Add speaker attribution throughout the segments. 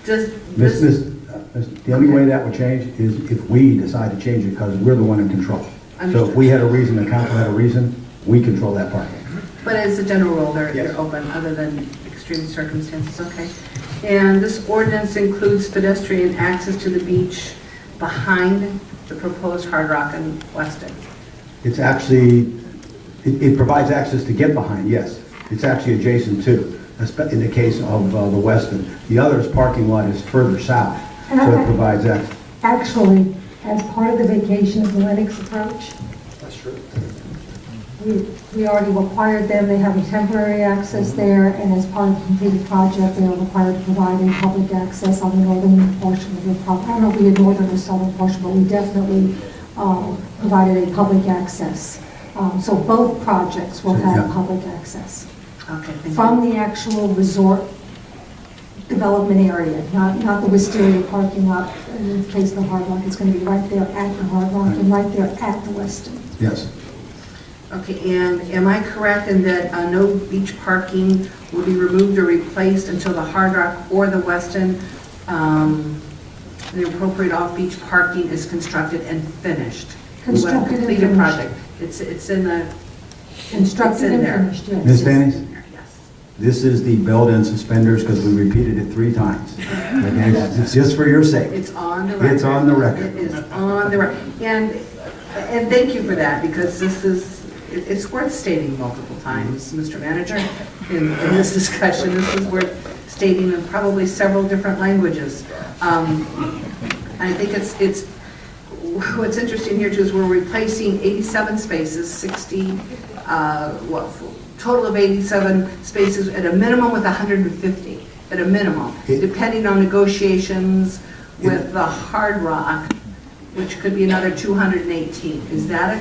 Speaker 1: The only way that would change is if we decide to change it because we're the one in control. So if we had a reason, the council had a reason, we control that parking.
Speaker 2: But as a general rule, they're
Speaker 1: Yes.
Speaker 2: open other than extreme circumstances, okay. And this ordinance includes pedestrian access to the beach behind the proposed Hard Rock and Weston.
Speaker 1: It's actually, it provides access to get behind, yes. It's actually adjacent to, in the case of the Weston. The other's parking lot is further south, so it provides access.
Speaker 3: Actually, as part of the vacation of Lennox approach,
Speaker 1: That's true.
Speaker 3: we already required them, they have a temporary access there, and as part of the completed project, they are required to provide a public access on the northern portion of the property. I don't know if we had northern or southern portion, but we definitely provided a public access. So both projects will have public access.
Speaker 2: Okay, thank you.
Speaker 3: From the actual resort development area, not the Wisteria parking lot. In the case of the Hard Rock, it's going to be right there at the Hard Rock and right there at the Weston.
Speaker 1: Yes.
Speaker 2: Okay, and am I correct in that no beach parking will be removed or replaced until the Hard Rock or the Weston, the appropriate off-beach parking is constructed and finished?
Speaker 3: Constructed and
Speaker 2: Completed
Speaker 3: finished.
Speaker 2: project. It's in the...
Speaker 3: Constructed and
Speaker 2: there.
Speaker 3: finished, yes.
Speaker 1: Ms. Dennis?
Speaker 2: Yes.
Speaker 1: This is the belt and suspenders because we repeated it 3 times. Okay? It's just for your sake.
Speaker 2: It's on the record.
Speaker 1: It's on the record.
Speaker 2: It is on the record. And thank you for that, because this is, it's worth stating multiple times, Mr. Manager, in this discussion. This is worth stating in probably several different languages. I think it's what's interesting here too is we're replacing 87 spaces, 60, total of 87 spaces at a minimum with 150, at a minimum, depending on negotiations with the Hard Rock, which could be another 218. Is that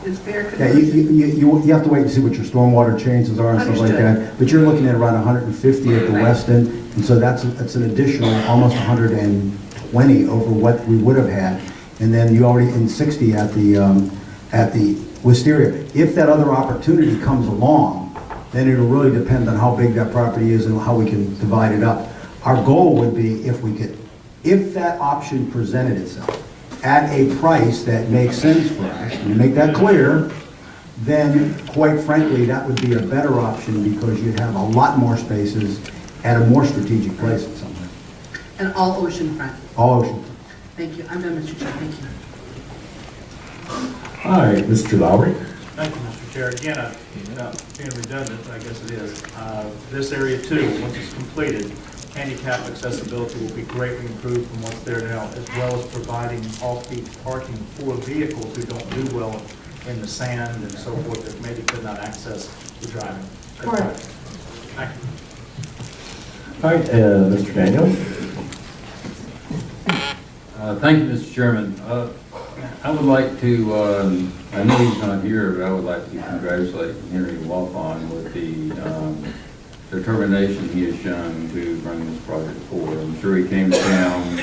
Speaker 2: is fair?
Speaker 1: Yeah, you have to wait and see what your stormwater changes are and stuff like that. But you're looking at around 150 at the Weston, and so that's an additional almost 120 over what we would have had. And then you already in 60 at the Wisteria. If that other opportunity comes along, then it'll really depend on how big that property is and how we can divide it up. Our goal would be if that option presented itself at a price that makes sense for us, and you make that clear, then quite frankly, that would be a better option because you'd have a lot more spaces at a more strategic place in somewhere.
Speaker 2: And all oceanfront.
Speaker 1: All ocean.
Speaker 2: Thank you. I'm done, Mr. Chair. Thank you.
Speaker 4: All right, Mr. Lowry.
Speaker 5: Thank you, Mr. Chair. Again, being redundant, I guess it is, this area too, once it's completed, handicap accessibility will be greatly improved from what's there now, as well as providing off-beach parking for vehicles who don't do well in the sand and so forth that maybe could not access the driving.
Speaker 3: Correct.
Speaker 5: Thank you.
Speaker 4: All right, Mr. Daniels.
Speaker 6: Thank you, Mr. Chairman. I would like to, I know he's not here, but I would like to congratulate Henry Walfon with the determination he has shown to bring this project forward. I'm sure he came to town,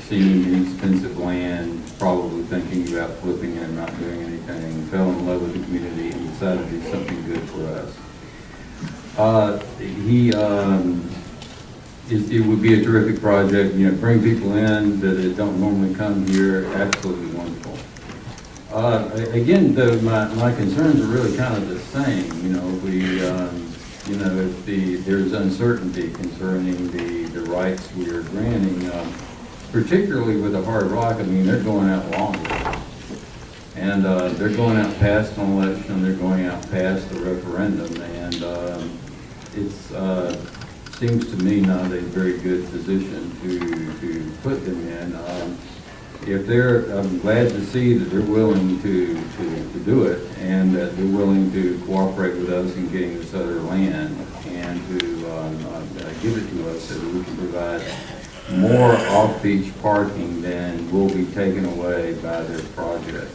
Speaker 6: seeing the expensive land, probably thinking about flipping it and not doing anything, fell in love with the community and decided to do something good for us. It would be a terrific project, bring people in that don't normally come here, absolutely wonderful. Again, though, my concerns are really kind of the same. If there's uncertainty concerning the rights we are granting, particularly with the Hard Rock. I mean, they're going out longer, and they're going out past an election, they're going out past the referendum, and it's seems to me not a very good position to put them in. I'm glad to see that they're willing to do it, and that they're willing to cooperate with us in getting this other land and to give it to us so that we can provide more off-beach parking than will be taken away by their project.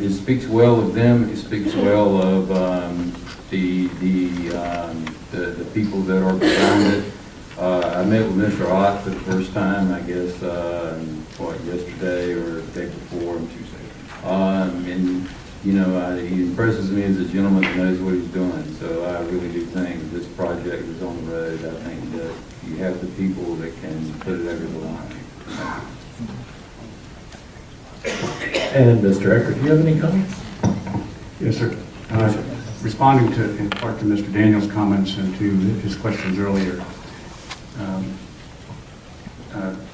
Speaker 6: It speaks well of them. It speaks well of the people that are behind it. I met with Mr. Ott for the first time, I guess, yesterday or the day before. And you know, he impresses me as a gentleman that knows what he's doing. So I really do think this project is on the road. I think that you have the people that can put it over the line.
Speaker 4: And Mr. Eckert, do you have any comments?
Speaker 7: Yes, sir. Responding to, in part to Mr. Daniels' comments and to his questions earlier,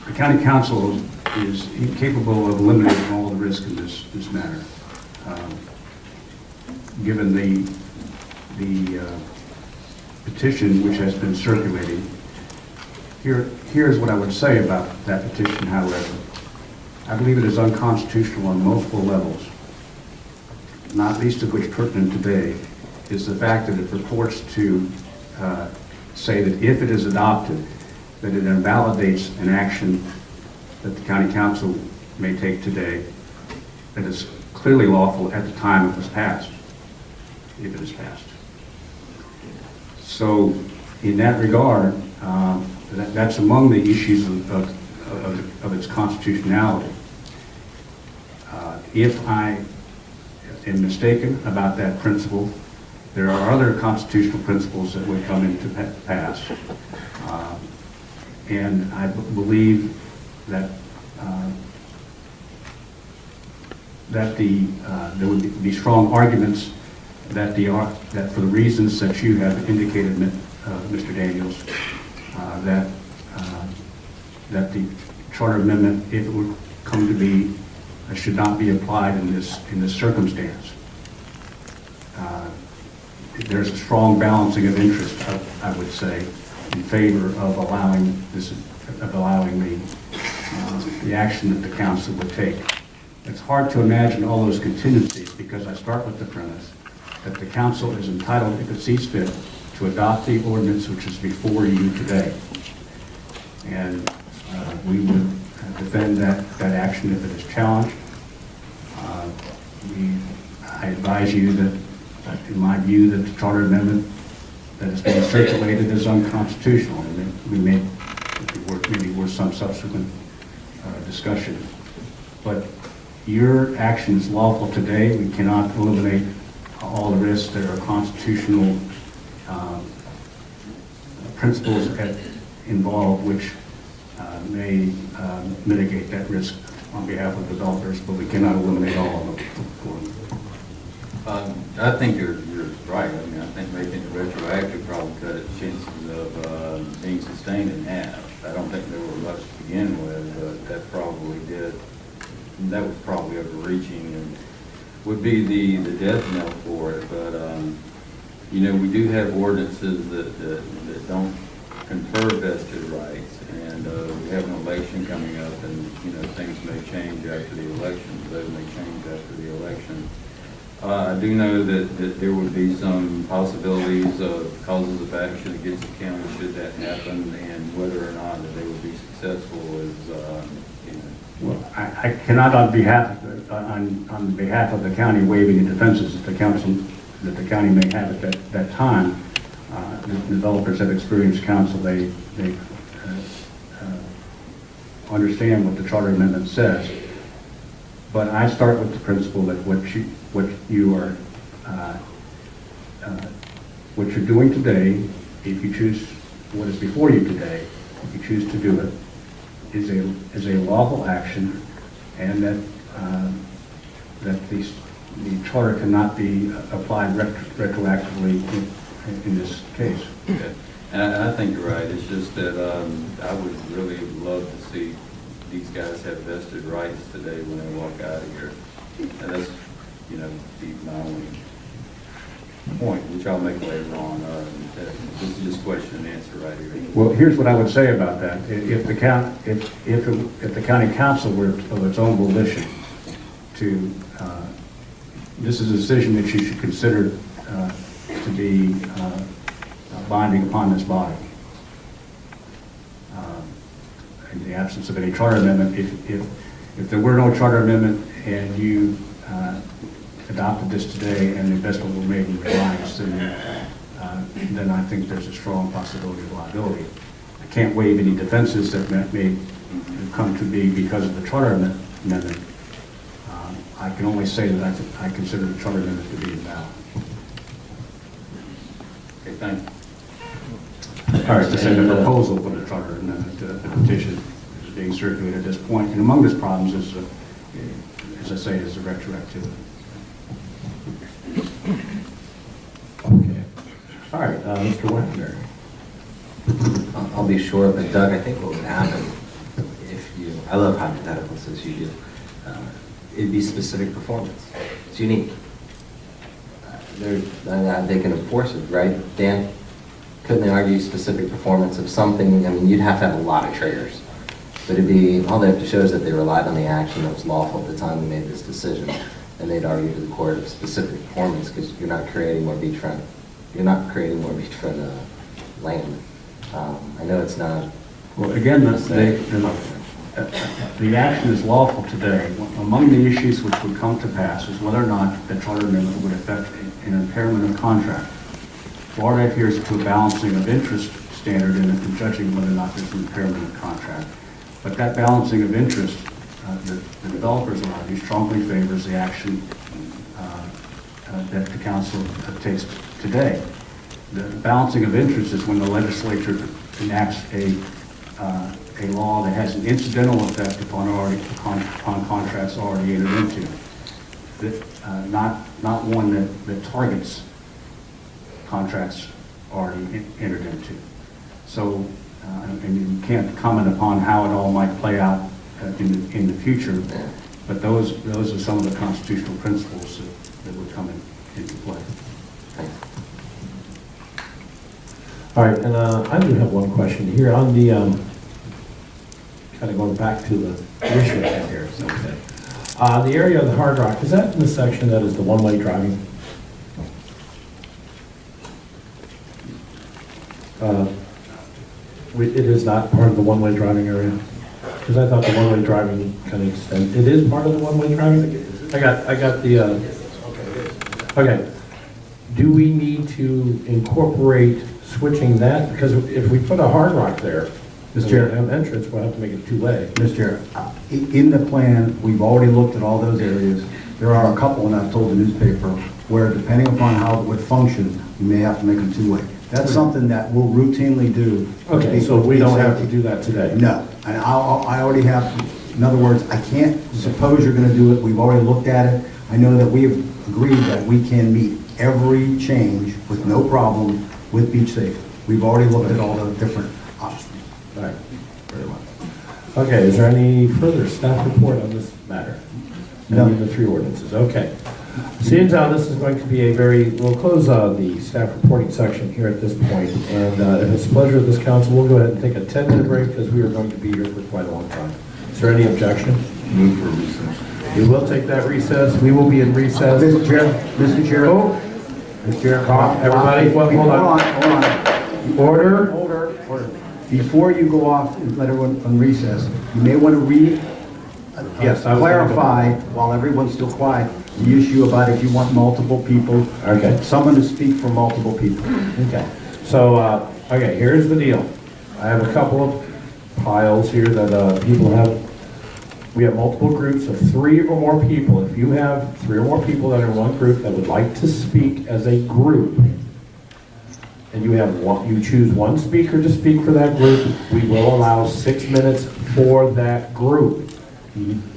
Speaker 7: the county council is capable of eliminating all the risk in this matter. Given the petition which has been circulating, here's what I would say about that petition, however. I believe it is unconstitutional on multiple levels, not least of which pertinent today is the fact that it purports to say that if it is adopted, that it invalidates an action that the county council may take today that is clearly lawful at the time it was passed, if it is passed. So in that regard, that's among the issues of its constitutionality. If I am mistaken about that principle, there are other constitutional principles that would come into pass. And I believe that there would be strong arguments that for the reasons that you have indicated, Mr. Daniels, that the charter amendment, if it would come to be, should not be applied in this circumstance. There's a strong balancing of interest, I would say, in favor of allowing the action that the council would take. It's hard to imagine all those contingencies because I start with the premise that the council is entitled, if it sees fit, to adopt the ordinance which is before you today. And we would defend that action if it is challenged. I advise you that, in my view, that the charter amendment that is being circulated is unconstitutional, and we may maybe worth some subsequent discussion. But your action is lawful today. We cannot eliminate all the risks. There are constitutional principles involved which may mitigate that risk on behalf of developers, but we cannot eliminate all of them for them.
Speaker 6: I think you're right. I mean, I think making it retroactive probably cut its chances of being sustained in half. I don't think there were much to begin with, but that probably did. That was probably overreaching and would be the death knell for it. But you know, we do have ordinances that don't confer vested rights, and we have an election coming up, and you know, things may change after the election. Those may change after the election. I do know that there would be some possibilities of causes of action against the county should that happen, and whether or not that they would be successful is, you know.
Speaker 7: Well, I cannot on behalf of the county waive any defenses that the county may have at that time. The developers have experienced counsel. They understand what the charter amendment says. But I start with the principle that what you're doing today, if you choose what is before you today, if you choose to do it, is a lawful action, and that the charter cannot be applied retroactively in this case.
Speaker 6: Okay. And I think you're right. It's just that I would really love to see these guys have vested rights today when they walk out of here. And that's, you know, my only point, which I'll make later on. This is just question and answer right here.
Speaker 7: Well, here's what I would say about that. If the county council were of its own volition to, this is a decision that you should consider to be binding upon this body. In the absence of any charter amendment, if there were no charter amendment and you adopted this today and the investment were made in reliance, then I think there's a strong possibility of liability. I can't waive any defenses that may come to be because of the charter amendment. I can only say that I consider the charter amendment to be invalid.
Speaker 6: Okay, thank you.
Speaker 7: All right, to say the
Speaker 4: and,
Speaker 7: proposal for the charter amendment, the petition is being circulated at this point, and among its problems is, as I say, is the retroactivity.
Speaker 4: Okay. All right, Mr. Wagner.
Speaker 8: I'll be short, but Doug, I think what would happen if you, I love hypotheticals as you do, it'd be specific performance. It's unique. They can enforce it, right? Dan, couldn't they argue specific performance of something? I mean, you'd have to have a lot of triggers. But it'd be, all they have to show is that they relied on the action that was lawful at the time they made this decision. And they'd argue to the court of specific performance because you're not creating more beachfront. You're not creating more beachfront land. I know it's not.
Speaker 7: Well, again, the action is lawful today. Among the issues which would come to pass is whether or not the charter amendment would affect an impairment of contract. Florida adheres to a balancing of interest standard in judging whether or not there's an impairment of contract. But that balancing of interest, the developers argue, strongly favors the action that the council takes today. The balancing of interest is when the legislature enacts a law that has an incidental effect upon contracts already entered into, not one that targets contracts already entered into. So, and you can't comment upon how it all might play out in the future, but those are some of the constitutional principles that would come into play.
Speaker 8: Thanks.
Speaker 4: All right, and I do have one question here on the, kind of going back to the issue here, is okay. The area of the Hard Rock, is that in the section that is the one-way driving? It is not part of the one-way driving area? Because I thought the one-way driving kind of extend, it is part of the one-way driving? I got the, okay. Do we need to incorporate switching that? Because if we put a Hard Rock there,
Speaker 1: Mr. Chair.
Speaker 4: entrance, we'll have to make it two-way.
Speaker 1: Mr. Chair, in the plan, we've already looked at all those areas. There are a couple, and I've told the newspaper, where depending upon how it would function, we may have to make them two-way. That's something that we'll routinely do.
Speaker 4: Okay, so we don't have to do that today?
Speaker 1: No, and I already have, in other words, I can't suppose you're gonna do it, we've already looked at it. I know that we've agreed that we can meet every change with no problem with beach safety. We've already looked at all the different options.
Speaker 4: All right, very well. Okay, is there any further staff report on this matter?
Speaker 1: No.
Speaker 4: Any of the three ordinances, okay. Seeing how this is going to be we'll close the staff reporting section here at this point, and if it's the pleasure of this council, we'll go ahead and take a 10-minute break because we are going to be here for quite a long time. Is there any objection?
Speaker 6: Move for recess.
Speaker 4: We will take that recess. We will be in recess.
Speaker 1: Mr. Chair, Mr. Chair.
Speaker 4: Oh,
Speaker 1: Mr. Chair.
Speaker 4: everybody, well, hold on.
Speaker 1: Hold on.
Speaker 4: Order.
Speaker 1: Order. Before you go off and let everyone on recess, you may want to
Speaker 4: Yes, I was gonna go.
Speaker 1: clarify, while everyone's still quiet, the issue about if you want multiple people.
Speaker 4: Okay.
Speaker 1: Someone to speak for multiple people.
Speaker 4: Okay, so, okay, here's the deal. I have a couple of piles here that people have. We have multiple groups of 3 or more people. If you have 3 or more people that are in one group that would like to speak as a group, and you choose one speaker to speak for that group, we will allow 6 minutes for that group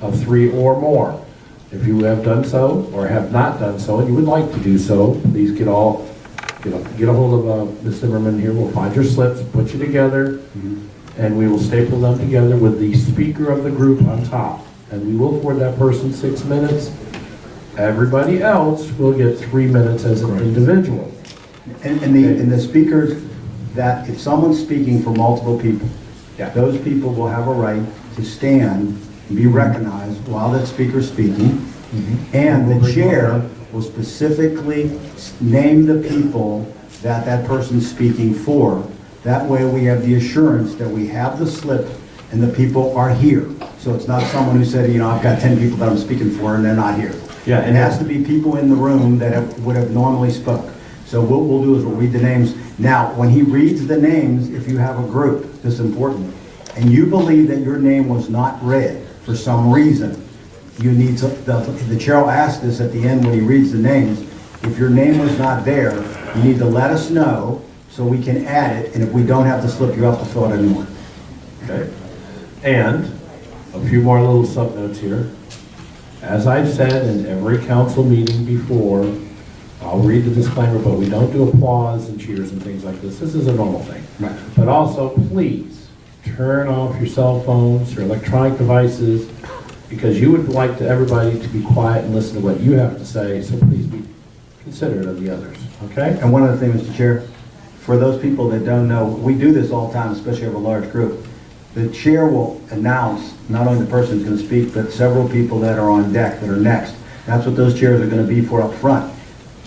Speaker 4: of 3 or more. If you have done so or have not done so and you would like to do so, please get a hold of Ms. Zimmerman here. We'll find your slips, put you together, and we will staple them together with the speaker of the group on top. And we will afford that person 6 minutes. Everybody else will get 3 minutes as an individual.
Speaker 1: And the speakers, that if someone's speaking for multiple people,
Speaker 4: Yeah.
Speaker 1: those people will have a right to stand and be recognized while that speaker's speaking. And the chair will specifically name the people that that person's speaking for. That way we have the assurance that we have the slip and the people are here. So it's not someone who said, I've got 10 people that I'm speaking for and they're not here.
Speaker 4: Yeah,
Speaker 1: It has to be people in the room that would have normally spoke. So what we'll do is we'll read the names. Now, when he reads the names, if you have a group, this is important, and you believe that your name was not read for some reason, you need to, the chair will ask this at the end when he reads the names. If your name was not there, you need to let us know so we can add it, and if we don't have to slip you off to fill out a new one.
Speaker 4: Okay? And a few more little sub notes here. As I've said in every council meeting before, I'll read the disclaimer, but we don't do applause and cheers and things like this. This is a normal thing.
Speaker 1: Right.
Speaker 4: But also, please, turn off your cell phones, your electronic devices, because you would like everybody to be quiet and listen to what you have to say, so please be considerate of the others, okay?
Speaker 1: And one other thing, Mr. Chair, for those people that don't know, we do this all the time, especially of a large group. The chair will announce not only the person who's going to speak, but several people that are on deck that are next. That's what those chairs are going to be for up front.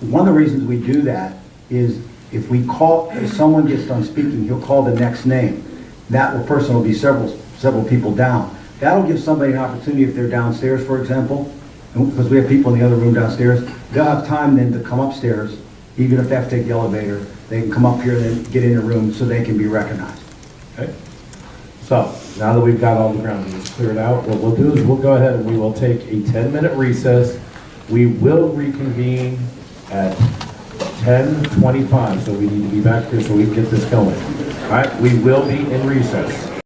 Speaker 1: One of the reasons we do that is if someone gets done speaking, he'll call the next name. That person will be several people down. That'll give somebody an opportunity if they're downstairs, for example, because we have people in the other room downstairs, they'll have time then to come upstairs, even if they have to take the elevator, they can come up here and then get in a room so they can be recognized.
Speaker 4: Okay. So, now that we've got all the ground rules cleared out, what we'll do is we'll go ahead and we will take a 10-minute recess. We will reconvene at 10:25, so we need to be back here so we can get this going. All right, we will be in recess.